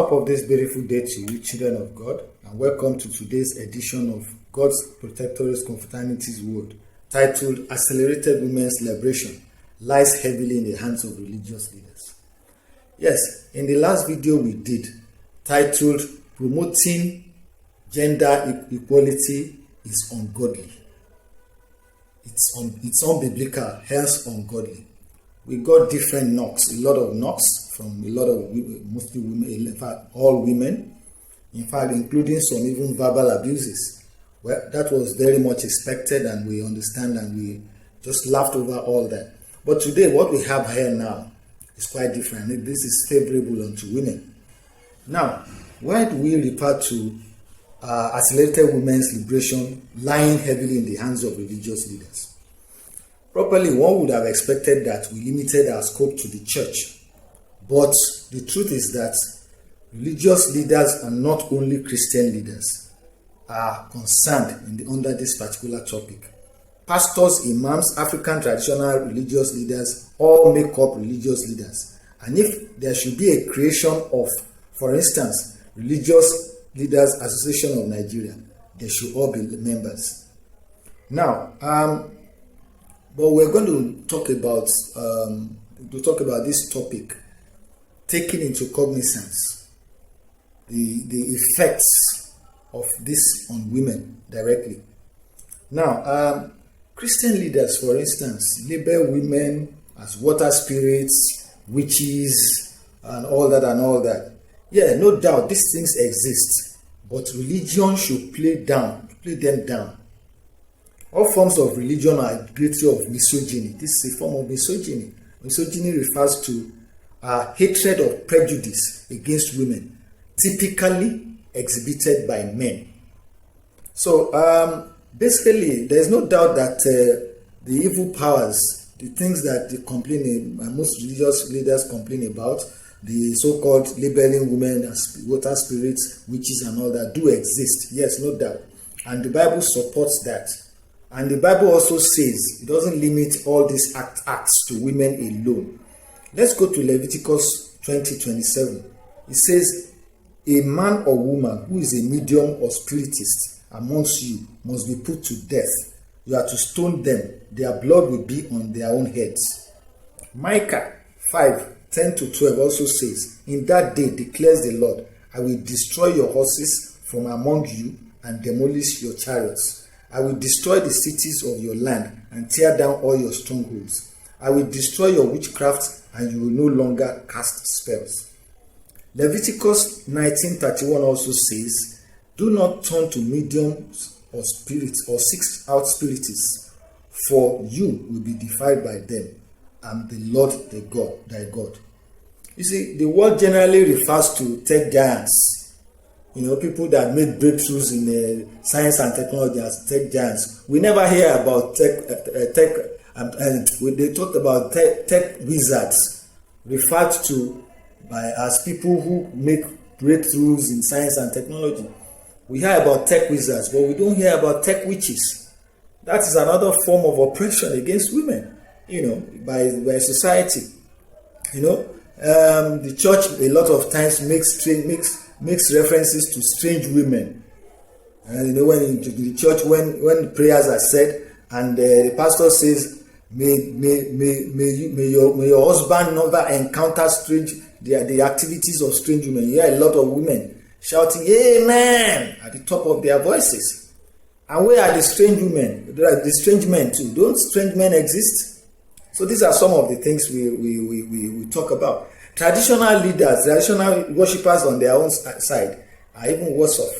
Top of this beautiful day to you, children of God, and welcome to today's edition of God's Protectorates Confraternity's Word, titled Accelerated Women's Liberation Lies Heavily in the Hands of Religious Leaders. Yes, in the last video we did, titled Promoting Gender Equality is Ungodly. It's unbiblical, hence ungodly. We got different knocks, a lot of knocks from a lot of women, mostly women, in fact, all women, in fact, including some even verbal abuses. Well, that was very much expected, and we understand, and we just laughed over all that. But today, what we have here now is quite different. This is favorable unto women. Now, why do we refer to accelerated women's liberation lying heavily in the hands of religious leaders? Properly, one would have expected that we limited our scope to the church. But the truth is that religious leaders, and not only Christian leaders, are concerned under this particular topic. Pastors, imams, African traditional religious leaders all make up religious leaders. And if there should be a creation of, for instance, Religious Leaders Association of Nigeria, they should all be members. Now, but we're going to talk about this topic, taking into cognizance the effects of this on women directly. Now, Christian leaders, for instance, label women as water spirits, witches, and all that. Yeah, no doubt these things exist, but religion should play them down. All forms of religion are guilty of misogyny. This is a form of misogyny. Misogyny refers to hatred or prejudice against women, typically exhibited by men. So basically, there's no doubt that the evil powers, the things that most religious leaders complain about, the so-called labeling women as water spirits, witches, and all that, do exist. Yes, no doubt. And the Bible supports that. And the Bible also says it doesn't limit all these acts to women alone. Let's go to Leviticus 20:27. It says, a man or woman who is a medium or spiritist amongst you must be put to death. You are to stone them. Their blood will be on their own heads. Micah 5:10-12 also says, in that day declares the Lord, I will destroy your horses from among you and demolish your chariots. I will destroy the cities of your land and tear down all your strongholds. I will destroy your witchcraft and you will no longer cast spells. Leviticus 19:31 also says, do not turn to mediums or spirits or seek out spiritists, for you will be defiled by them. I'm the Lord thy God. You see, the word generally refers to tech giants. People that made breakthroughs in science and technology as tech giants. We never hear about they talked about tech wizards, referred to as people who make breakthroughs in science and technology. We hear about tech wizards, but we don't hear about tech witches. That is another form of oppression against women, by society. The church a lot of times makes references to strange women. And when in the church, when prayers are said, and the pastor says, may your husband never encounter the activities of strange women. You hear a lot of women shouting amen at the top of their voices. And where are the strange women? There are the strange men too. Don't strange men exist? So these are some of the things we talk about. Traditional leaders, traditional worshippers on their own side are even worse off.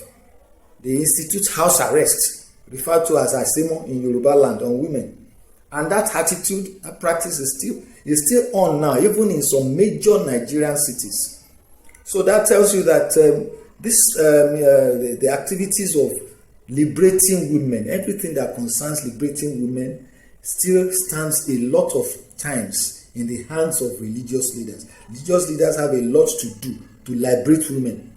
They institute house arrest, referred to as asemo in Yoruba land, on women. And that attitude, that practice is still on now, even in some major Nigerian cities. So that tells you that the activities of liberating women, everything that concerns liberating women, still stands a lot of times in the hands of religious leaders. Religious leaders have a lot to do to liberate women.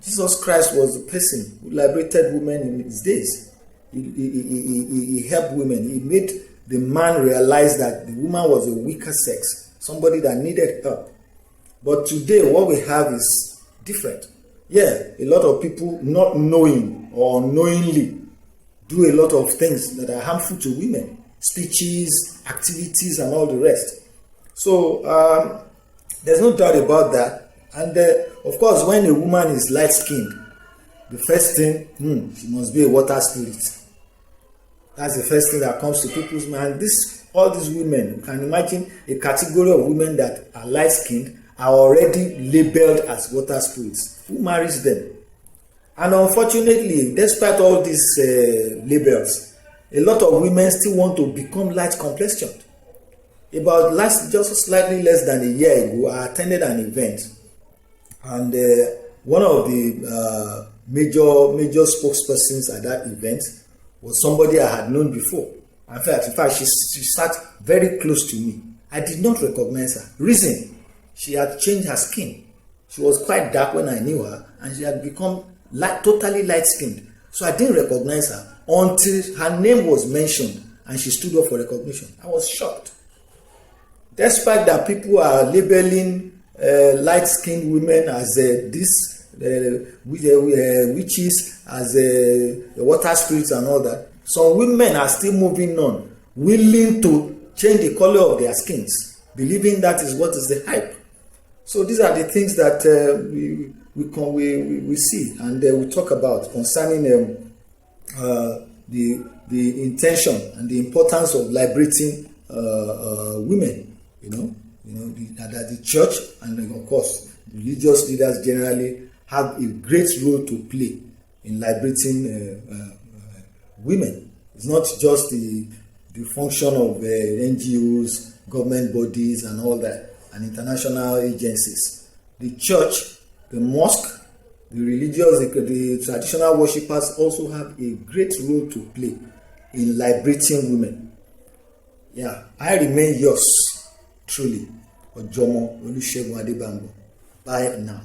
Jesus Christ was the person who liberated women in his days. He helped women. He made the man realize that the woman was a weaker sex, somebody that needed help. But today what we have is different. Yeah, a lot of people not knowing or unknowingly do a lot of things that are harmful to women, speeches, activities, and all the rest. So there's no doubt about that. And of course, when a woman is light-skinned, the first thing, she must be a water spirit. That's the first thing that comes to people's mind. All these women, you can imagine a category of women that are light-skinned are already labeled as water spirits. Who marries them? And unfortunately, despite all these labels, a lot of women still want to become light complexioned. Just slightly less than a year ago, I attended an event, and one of the major spokespersons at that event was somebody I had known before. In fact, she sat very close to me. I did not recognize her. Reason, she had changed her skin. She was quite dark when I knew her, and she had become totally light-skinned. So I didn't recognize her until her name was mentioned and she stood up for recognition. I was shocked. Despite that people are labeling light-skinned women as witches, as water spirits and all that, some women are still moving on, willing to change the color of their skins, believing that is what is the hype. So these are the things that we see and we talk about concerning the intention and the importance of liberating women. That the church and of course religious leaders generally have a great role to play in liberating women. It's not just the function of NGOs, government bodies, and all that, and international agencies. The church, the mosque, the religious, the traditional worshippers also have a great role to play in liberating women. Yeah, I remain yours truly, Ojomo Olusegun Adebambo. Bye now.